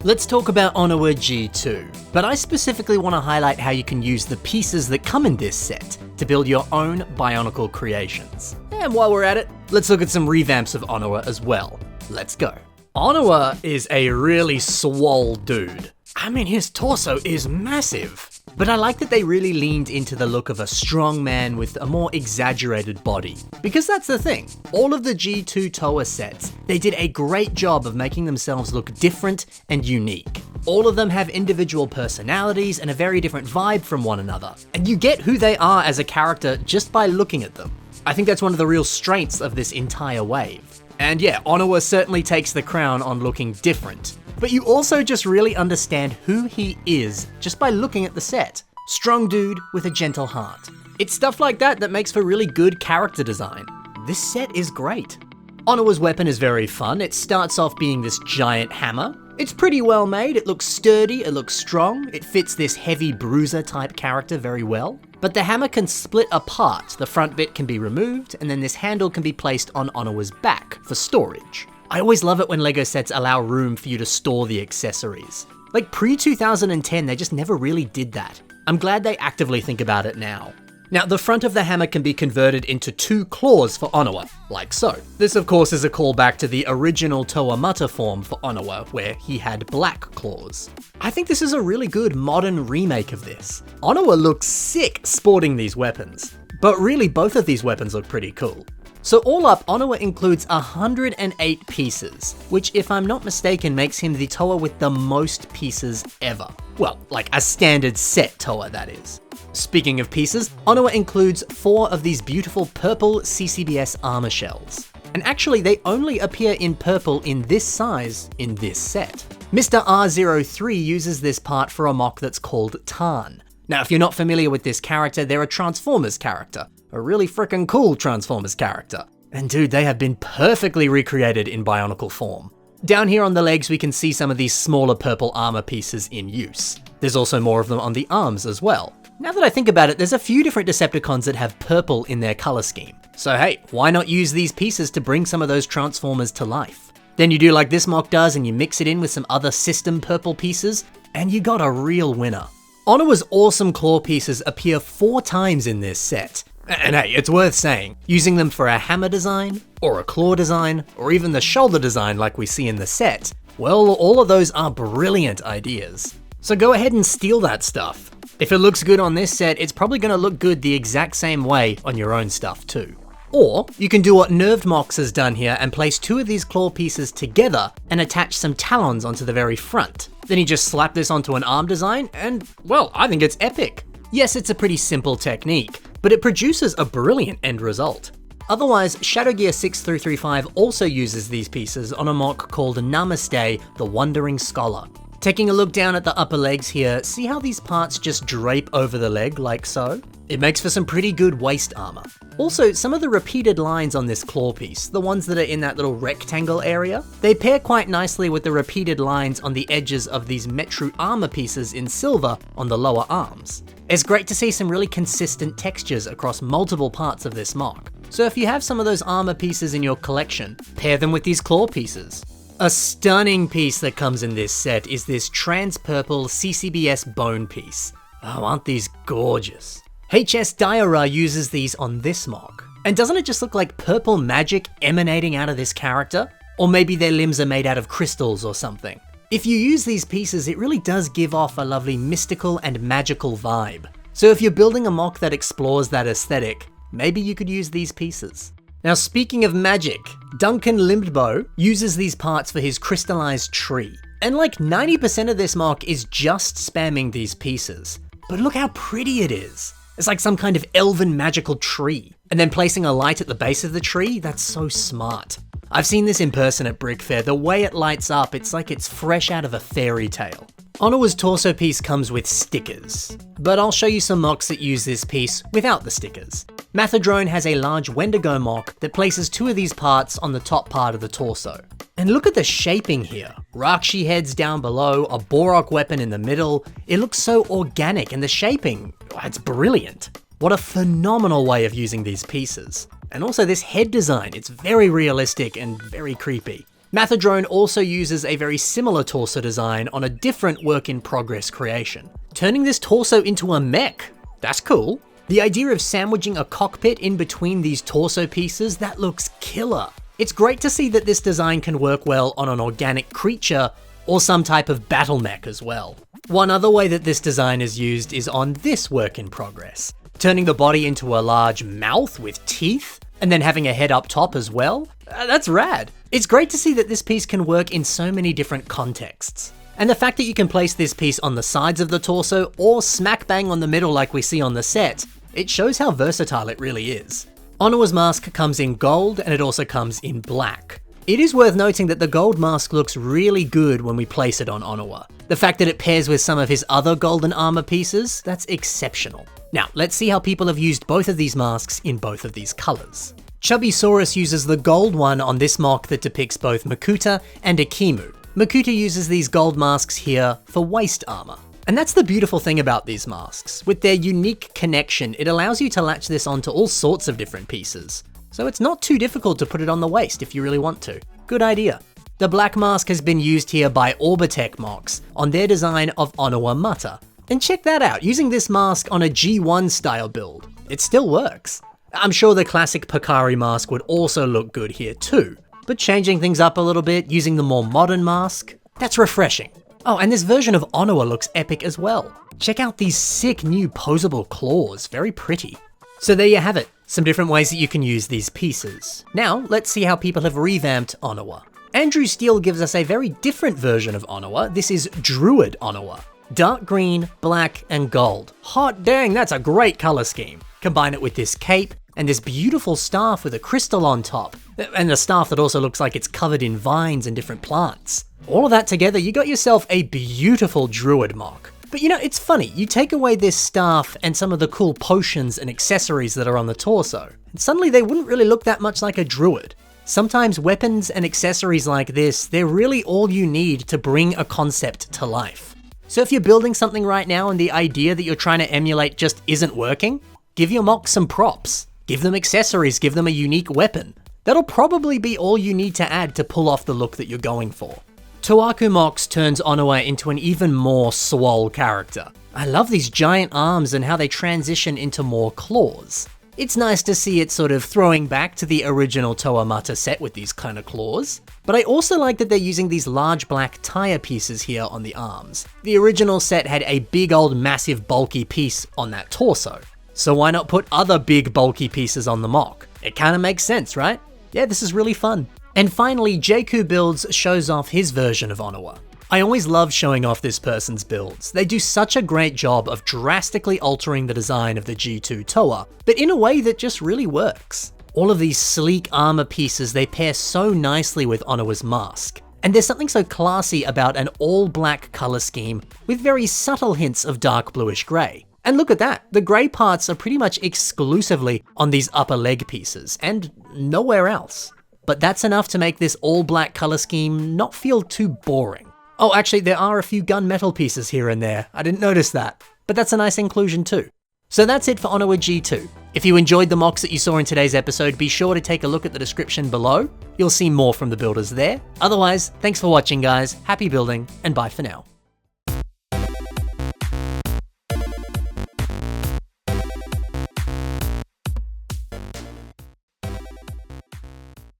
Let's talk about Onua G2, but I specifically want to highlight how you can use the pieces that come in this set to build your own Bionicle creations. And while we're at it, let's look at some revamps of Onua as well. Let's go. Onua is a really swole dude. I mean, his torso is massive. But I like that they really leaned into the look of a strong man with a more exaggerated body. Because that's the thing, all of the G2 Toa sets, they did a great job of making themselves look different and unique. All of them have individual personalities and a very different vibe from one another. And you get who they are as a character just by looking at them. I think that's one of the real strengths of this entire wave. And yeah, Onua certainly takes the crown on looking different. But you also just really understand who he is just by looking at the set. Strong dude with a gentle heart. It's stuff like that that makes for really good character design. This set is great. Onua's weapon is very fun. It starts off being this giant hammer. It's pretty well made, it looks sturdy, it looks strong, it fits this heavy bruiser type character very well. But the hammer can split apart, the front bit can be removed, and then this handle can be placed on Onua's back for storage. I always love it when LEGO sets allow room for you to store the accessories. Like pre-2010, they just never really did that. I'm glad they actively think about it now. Now, the front of the hammer can be converted into 2 claws for Onua, like so. This, of course, is a callback to the original Toa Mata form for Onua, where he had black claws. I think this is a really good modern remake of this. Onua looks sick sporting these weapons, but really both of these weapons look pretty cool. So all up, Onua includes 108 pieces, which if I'm not mistaken makes him the Toa with the most pieces ever. Well, like a standard set Toa, that is. Speaking of pieces, Onua includes 4 of these beautiful purple CCBS armor shells. And actually they only appear in purple in this size in this set. Mr. R03 uses this part for a mock that's called Tarn. Now if you're not familiar with this character, they're a Transformers character. A really freaking cool Transformers character. And dude, they have been perfectly recreated in Bionicle form. Down here on the legs we can see some of these smaller purple armor pieces in use. There's also more of them on the arms as well. Now that I think about it, there's a few different Decepticons that have purple in their color scheme. So hey, why not use these pieces to bring some of those Transformers to life? Then you do like this mock does and you mix it in with some other system purple pieces, and you got a real winner. Onua's awesome claw pieces appear 4 times in this set. And hey, it's worth saying, using them for a hammer design, or a claw design, or even the shoulder design like we see in the set, well, all of those are brilliant ideas. So go ahead and steal that stuff. If it looks good on this set, it's probably going to look good the exact same way on your own stuff too. Or you can do what Nerved Mox has done here and place 2 of these claw pieces together and attach some talons onto the very front. Then you just slap this onto an arm design and, well, I think it's epic. Yes, it's a pretty simple technique, but it produces a brilliant end result. Otherwise, Shadow Gear 6335 also uses these pieces on a mock called Namaste, the Wandering Scholar. Taking a look down at the upper legs here, see how these parts just drape over the leg like so? It makes for some pretty good waist armor. Also, some of the repeated lines on this claw piece, the ones that are in that little rectangle area, they pair quite nicely with the repeated lines on the edges of these Metru armor pieces in silver on the lower arms. It's great to see some really consistent textures across multiple parts of this mock. So if you have some of those armor pieces in your collection, pair them with these claw pieces. A stunning piece that comes in this set is this trans-purple CCBS bone piece. Oh, aren't these gorgeous? HS Diora uses these on this mock. And doesn't it just look like purple magic emanating out of this character? Or maybe their limbs are made out of crystals or something. If you use these pieces, it really does give off a lovely mystical and magical vibe. So if you're building a mock that explores that aesthetic, maybe you could use these pieces. Now speaking of magic, Duncan Lindbo uses these parts for his crystallized tree. And like 90% of this mock is just spamming these pieces. But look how pretty it is. It's like some kind of elven magical tree. And then placing a light at the base of the tree, that's so smart. I've seen this in person at Brick Fair. The way it lights up, it's like it's fresh out of a fairy tale. Onua's torso piece comes with stickers, but I'll show you some mocks that use this piece without the stickers. Mathadrone has a large Wendigo mock that places 2 of these parts on the top part of the torso. And look at the shaping here. Rakshi heads down below, a Borok weapon in the middle. It looks so organic and the shaping, it's brilliant. What a phenomenal way of using these pieces. And also this head design, it's very realistic and very creepy. Mathadrone also uses a very similar torso design on a different work-in-progress creation, turning this torso into a mech. That's cool. The idea of sandwiching a cockpit in between these torso pieces, that looks killer. It's great to see that this design can work well on an organic creature or some type of battle mech as well. One other way that this design is used is on this work in progress, turning the body into a large mouth with teeth, and then having a head up top as well. That's rad. It's great to see that this piece can work in so many different contexts. And the fact that you can place this piece on the sides of the torso or smack bang on the middle like we see on the set, it shows how versatile it really is. Onua's mask comes in gold and it also comes in black. It is worth noting that the gold mask looks really good when we place it on Onua. The fact that it pairs with some of his other golden armor pieces, that's exceptional. Now, let's see how people have used both of these masks in both of these colors. Chubbysaurus uses the gold one on this mock that depicts both Makuta and Akimu. Makuta uses these gold masks here for waist armor. And that's the beautiful thing about these masks. With their unique connection, it allows you to latch this onto all sorts of different pieces. So it's not too difficult to put it on the waist if you really want to. Good idea. The black mask has been used here by Orbitech MOCs on their design of Onua Master. And check that out, using this mask on a G1 style build. It still works. I'm sure the classic Pakari mask would also look good here too, but changing things up a little bit, using the more modern mask, that's refreshing. Oh, and this version of Onua looks epic as well. Check out these sick new posable claws, very pretty. So there you have it, some different ways that you can use these pieces. Now, let's see how people have revamped Onua. Andrew Steele gives us a very different version of Onua. This is Druid Onua. Dark green, black, and gold. Hot dang, that's a great color scheme. Combine it with this cape, and this beautiful staff with a crystal on top, and a staff that also looks like it's covered in vines and different plants. All of that together, you got yourself a beautiful druid mock. But you know, it's funny, you take away this staff and some of the cool potions and accessories that are on the torso, and suddenly they wouldn't really look that much like a druid. Sometimes weapons and accessories like this, they're really all you need to bring a concept to life. So if you're building something right now and the idea that you're trying to emulate just isn't working, give your mock some props. Give them accessories, give them a unique weapon. That'll probably be all you need to add to pull off the look that you're going for. Toaku MOCs turns Onua into an even more swole character. I love these giant arms and how they transition into more claws. It's nice to see it sort of throwing back to the original Toa Mata set with these kind of claws, but I also like that they're using these large black tire pieces here on the arms. The original set had a big old massive bulky piece on that torso. So why not put other big bulky pieces on the mock? It kind of makes sense, right? Yeah, this is really fun. And finally, Jakku Builds shows off his version of Onua. I always love showing off this person's builds. They do such a great job of drastically altering the design of the G2 Toa, but in a way that just really works. All of these sleek armor pieces, they pair so nicely with Onua's mask. And there's something so classy about an all-black color scheme with very subtle hints of dark bluish grey. And look at that, the grey parts are pretty much exclusively on these upper leg pieces, and nowhere else. But that's enough to make this all-black color scheme not feel too boring. Oh, actually, there are a few gunmetal pieces here and there. I didn't notice that, but that's a nice inclusion too. So that's it for Onua G2. If you enjoyed the mocks that you saw in today's episode, be sure to take a look at the description below. You'll see more from the builders there. Otherwise, thanks for watching guys, happy building, and bye for now.